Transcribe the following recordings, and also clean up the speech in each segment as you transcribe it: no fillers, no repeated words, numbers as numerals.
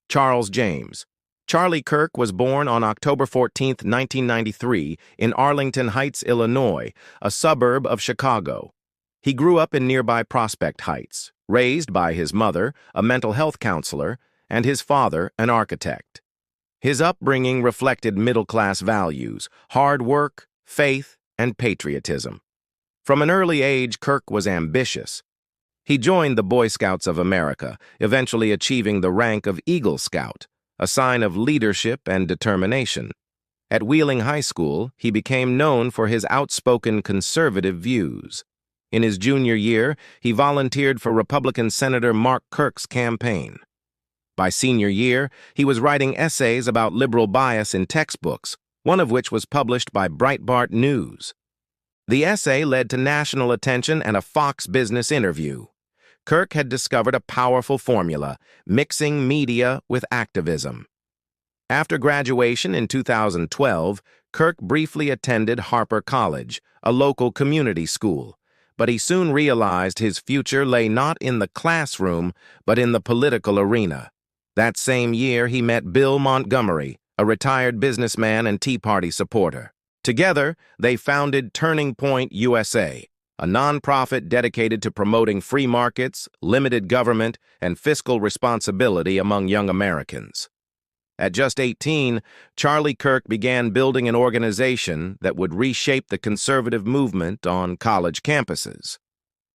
Charles James. Charlie Kirk was born on October 14, 1993, in Arlington Heights, Illinois, a suburb of Chicago. He grew up in nearby Prospect Heights, raised by his mother, a mental health counselor, and his father, an architect. His upbringing reflected middle-class values, hard work, faith, and patriotism. From an early age, Kirk was ambitious. He joined the Boy Scouts of America, eventually achieving the rank of Eagle Scout, a sign of leadership and determination. At Wheeling High School, he became known for his outspoken conservative views. In his junior year, he volunteered for Republican Senator Mark Kirk's campaign. By senior year, he was writing essays about liberal bias in textbooks, one of which was published by Breitbart News. The essay led to national attention and a Fox Business interview. Kirk had discovered a powerful formula, mixing media with activism. After graduation in 2012, Kirk briefly attended Harper College, a local community school, but he soon realized his future lay not in the classroom, but in the political arena. That same year, he met Bill Montgomery, a retired businessman and Tea Party supporter. Together, they founded Turning Point USA, a nonprofit dedicated to promoting free markets, limited government, and fiscal responsibility among young Americans. At just 18, Charlie Kirk began building an organization that would reshape the conservative movement on college campuses.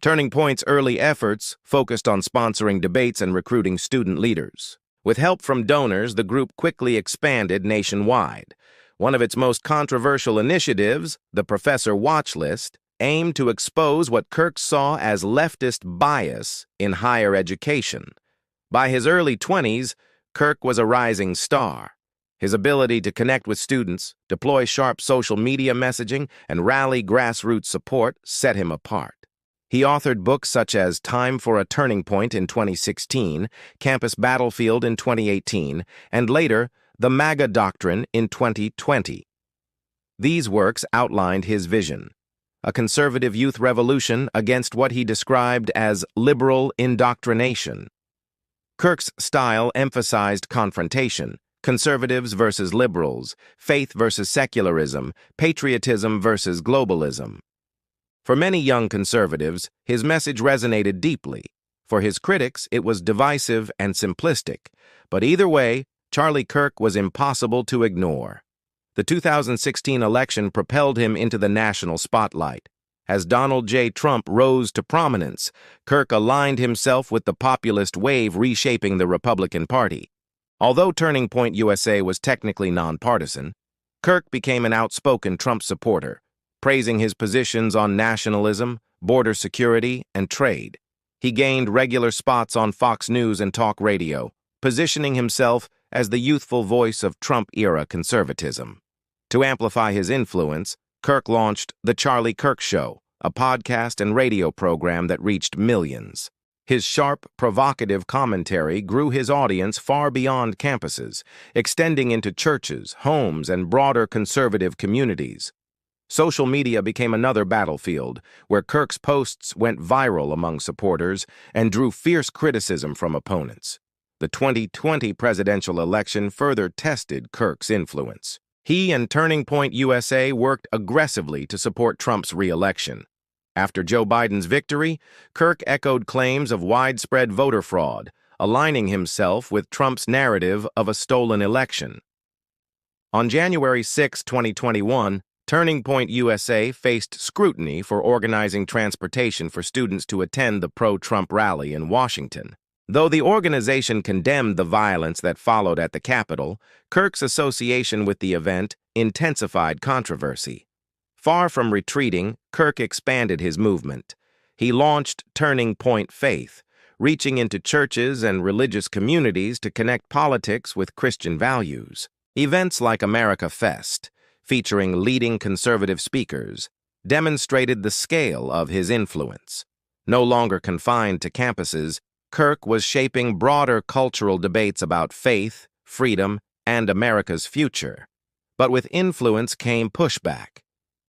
Turning Point's early efforts focused on sponsoring debates and recruiting student leaders. With help from donors, the group quickly expanded nationwide. One of its most controversial initiatives, the Professor Watch List, aimed to expose what Kirk saw as leftist bias in higher education. By his early 20s, Kirk was a rising star. His ability to connect with students, deploy sharp social media messaging, and rally grassroots support set him apart. He authored books such as Time for a Turning Point in 2016, Campus Battlefield in 2018, and later, The MAGA Doctrine in 2020. These works outlined his vision, a conservative youth revolution against what he described as liberal indoctrination. Kirk's style emphasized confrontation, conservatives versus liberals, faith versus secularism, patriotism versus globalism. For many young conservatives, his message resonated deeply. For his critics, it was divisive and simplistic. But either way, Charlie Kirk was impossible to ignore. The 2016 election propelled him into the national spotlight. As Donald J. Trump rose to prominence, Kirk aligned himself with the populist wave reshaping the Republican Party. Although Turning Point USA was technically nonpartisan, Kirk became an outspoken Trump supporter, praising his positions on nationalism, border security, and trade. He gained regular spots on Fox News and talk radio, positioning himself as the youthful voice of Trump-era conservatism. To amplify his influence, Kirk launched The Charlie Kirk Show, a podcast and radio program that reached millions. His sharp, provocative commentary grew his audience far beyond campuses, extending into churches, homes, and broader conservative communities. Social media became another battlefield, where Kirk's posts went viral among supporters and drew fierce criticism from opponents. The 2020 presidential election further tested Kirk's influence. He and Turning Point USA worked aggressively to support Trump's re-election. After Joe Biden's victory, Kirk echoed claims of widespread voter fraud, aligning himself with Trump's narrative of a stolen election. On January 6, 2021, Turning Point USA faced scrutiny for organizing transportation for students to attend the pro-Trump rally in Washington. Though the organization condemned the violence that followed at the Capitol, Kirk's association with the event intensified controversy. Far from retreating, Kirk expanded his movement. He launched Turning Point Faith, reaching into churches and religious communities to connect politics with Christian values. Events like America Fest, featuring leading conservative speakers, demonstrated the scale of his influence. No longer confined to campuses, Kirk was shaping broader cultural debates about faith, freedom, and America's future. But with influence came pushback.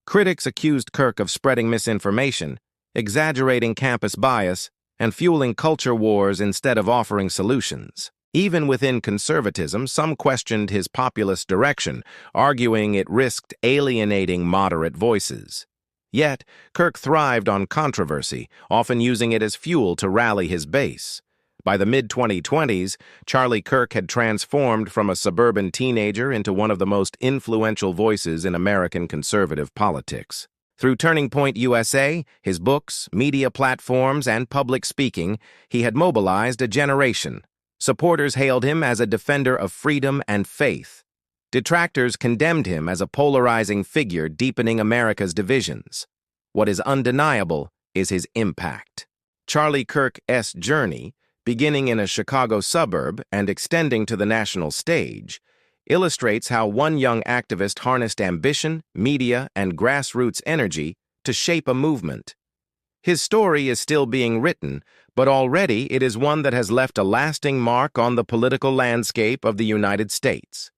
Critics accused Kirk of spreading misinformation, exaggerating campus bias, and fueling culture wars instead of offering solutions. Even within conservatism, some questioned his populist direction, arguing it risked alienating moderate voices. Yet, Kirk thrived on controversy, often using it as fuel to rally his base. By the mid-2020s, Charlie Kirk had transformed from a suburban teenager into one of the most influential voices in American conservative politics. Through Turning Point USA, his books, media platforms, and public speaking, he had mobilized a generation. Supporters hailed him as a defender of freedom and faith. Detractors condemned him as a polarizing figure deepening America's divisions. What is undeniable is his impact. Charlie Kirk's journey, beginning in a Chicago suburb and extending to the national stage, illustrates how one young activist harnessed ambition, media, and grassroots energy to shape a movement. His story is still being written, but already it is one that has left a lasting mark on the political landscape of the United States.